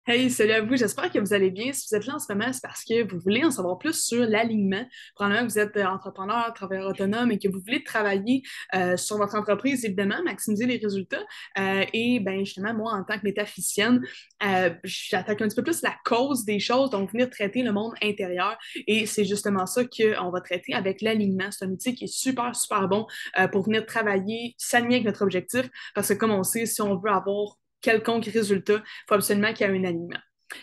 Hey, salut à vous, j'espère que vous allez bien. Si vous êtes là en ce moment, c'est parce que vous voulez en savoir plus sur l'alignement. Probablement que vous êtes entrepreneur, travailleur autonome et que vous voulez travailler sur votre entreprise, évidemment, maximiser les résultats. Et ben justement, moi, en tant que métaphysicienne, j'attaque un petit peu plus la cause des choses, donc venir traiter le monde intérieur. Et c'est justement ça qu'on va traiter avec l'alignement. C'est un outil qui est super, super bon pour venir travailler, s'aligner avec notre objectif, parce que comme on sait, si on veut avoir quelconque résultat, il faut absolument qu'il y ait un alignement.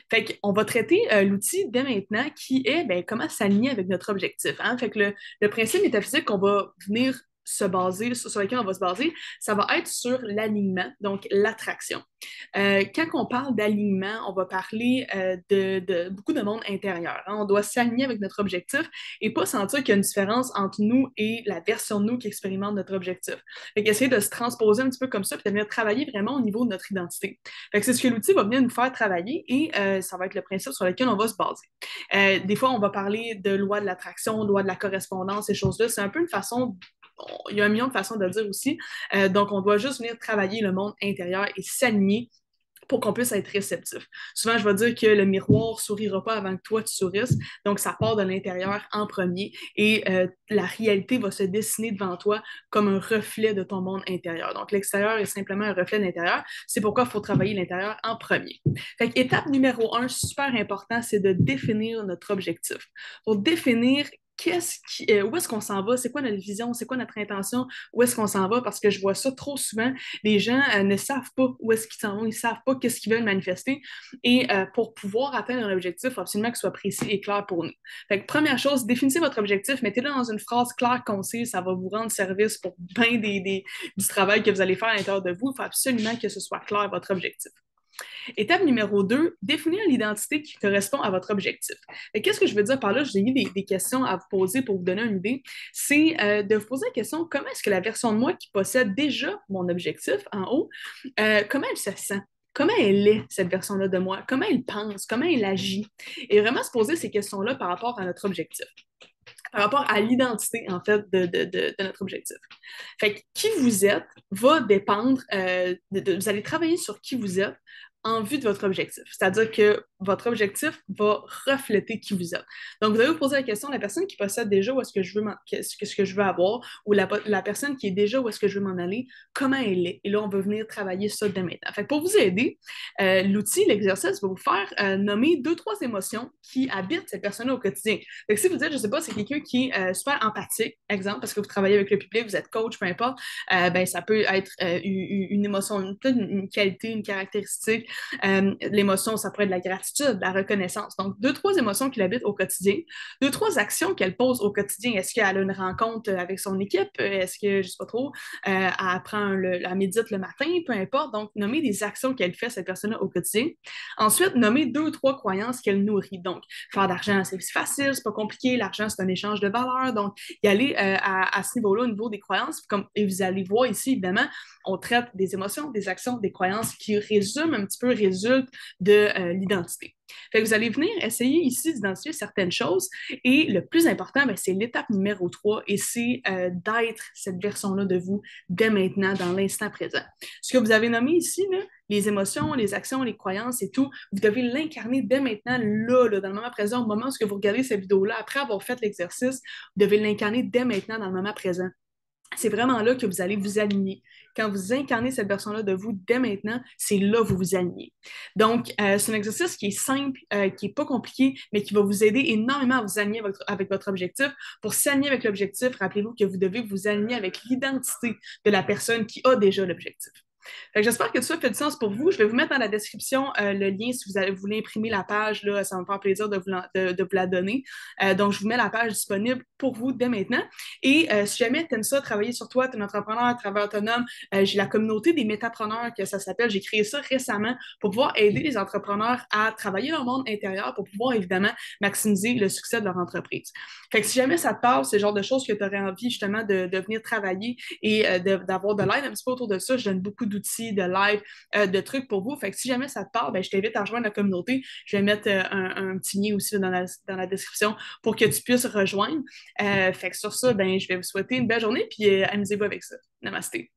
Fait qu'on va traiter l'outil dès maintenant qui est ben, comment s'aligner avec notre objectif. Hein? Fait que le principe métaphysique qu'on va venir se baser, sur lequel on va se baser, ça va être sur l'alignement, donc l'attraction. Quand on parle d'alignement, on va parler de beaucoup de monde intérieur. Hein? On doit s'aligner avec notre objectif et pas sentir qu'il y a une différence entre nous et la version de nous qui expérimente notre objectif. Fait qu'essayer de se transposer un petit peu comme ça, puis de venir travailler vraiment au niveau de notre identité. Fait que c'est ce que l'outil va venir nous faire travailler et ça va être le principe sur lequel on va se baser. Des fois, on va parler de loi de l'attraction, loi de la correspondance, ces choses-là. C'est un peu une façon il y a un million de façons de le dire aussi. Donc, on doit juste venir travailler le monde intérieur et s'aligner pour qu'on puisse être réceptif. Souvent, je vais dire que le miroir ne sourira pas avant que toi, tu sourisses. Donc, ça part de l'intérieur en premier et la réalité va se dessiner devant toi comme un reflet de ton monde intérieur. Donc, l'extérieur est simplement un reflet de l'intérieur. C'est pourquoi il faut travailler l'intérieur en premier. Fait que, étape numéro un, super important, c'est de définir notre objectif. Pour définir où est-ce qu'on s'en va, c'est quoi notre vision, c'est quoi notre intention, où est-ce qu'on s'en va, parce que je vois ça trop souvent, les gens ne savent pas où est-ce qu'ils s'en vont, ils ne savent pas qu'est-ce qu'ils veulent manifester. Et pour pouvoir atteindre un objectif, il faut absolument que ce soit précis et clair pour nous. Fait que, première chose, définissez votre objectif, mettez-le dans une phrase claire, concise, ça va vous rendre service pour bien du travail que vous allez faire à l'intérieur de vous. Il faut absolument que ce soit clair, votre objectif. Étape numéro 2, définir l'identité qui correspond à votre objectif. Qu'est-ce que je veux dire par là? J'ai mis des questions à vous poser pour vous donner une idée. C'est de vous poser la question, comment est-ce que la version de moi qui possède déjà mon objectif en haut, comment elle se sent? Comment elle est, cette version-là de moi? Comment elle pense? Comment elle agit? Et vraiment se poser ces questions-là par rapport à notre objectif, par rapport à l'identité, en fait, de notre objectif. Fait que qui vous êtes va dépendre, vous allez travailler sur qui vous êtes en vue de votre objectif. C'est-à-dire que votre objectif va refléter qui vous êtes. Donc, vous allez vous poser la question, la personne qui possède déjà où est-ce que je veux, ce que je veux avoir, ou la personne qui est déjà où est-ce que je veux m'en aller, comment elle est. Et là, on va venir travailler ça dès maintenant. Fait que pour vous aider, l'outil, l'exercice va vous faire nommer deux, trois émotions qui habitent cette personne-là au quotidien. Fait que si vous dites, je ne sais pas, c'est quelqu'un qui est super empathique, exemple, parce que vous travaillez avec le public, vous êtes coach, peu importe, ben, ça peut être une émotion, peut-être une qualité, une caractéristique. L'émotion, ça pourrait être de la gratitude, de la reconnaissance. Donc, deux, trois émotions qui l'habitent au quotidien, deux, trois actions qu'elle pose au quotidien. Est-ce qu'elle a une rencontre avec son équipe? Est-ce que, je ne sais pas trop, elle apprend elle médite le matin, peu importe. Donc, nommer des actions qu'elle fait, cette personne-là, au quotidien. Ensuite, nommer deux ou trois croyances qu'elle nourrit. Donc, faire d'argent, c'est facile, c'est pas compliqué. L'argent, c'est un échange de valeur. Donc, y aller à ce niveau-là, au niveau des croyances. Et vous allez voir ici, évidemment, on traite des émotions, des actions, des croyances qui résument un petit peu, résultent de l'identité. Fait que vous allez venir essayer ici d'identifier certaines choses et le plus important, ben, c'est l'étape numéro 3 et c'est d'être cette version-là de vous dès maintenant, dans l'instant présent. Ce que vous avez nommé ici, là, les émotions, les actions, les croyances et tout, vous devez l'incarner dès maintenant, là, dans le moment présent, au moment où vous regardez cette vidéo-là, après avoir fait l'exercice, vous devez l'incarner dès maintenant, dans le moment présent. C'est vraiment là que vous allez vous aligner. Quand vous incarnez cette version-là de vous dès maintenant, c'est là que vous vous alignez. Donc, c'est un exercice qui est simple, qui n'est pas compliqué, mais qui va vous aider énormément à vous aligner avec votre objectif. Pour s'aligner avec l'objectif, rappelez-vous que vous devez vous aligner avec l'identité de la personne qui a déjà l'objectif. J'espère que tout ça fait du sens pour vous. Je vais vous mettre dans la description le lien si vous voulez imprimer la page. Là, ça va me faire plaisir de vous la donner. Donc, je vous mets la page disponible pour vous dès maintenant. Et si jamais tu aimes ça, travailler sur toi, tu es un entrepreneur, travailleur autonome, j'ai la communauté des métapreneurs que ça s'appelle. J'ai créé ça récemment pour pouvoir aider les entrepreneurs à travailler leur monde intérieur pour pouvoir évidemment maximiser le succès de leur entreprise. Fait que si jamais ça te parle, c'est le genre de choses que tu aurais envie justement de venir travailler et d'avoir de l'aide un petit peu autour de ça, je donne beaucoup d'outils, de live, de trucs pour vous. Fait que si jamais ça te parle, ben, je t'invite à rejoindre la communauté. Je vais mettre un petit lien aussi dans la description pour que tu puisses rejoindre. Fait que sur ça, ben, je vais vous souhaiter une belle journée puis amusez-vous avec ça. Namasté.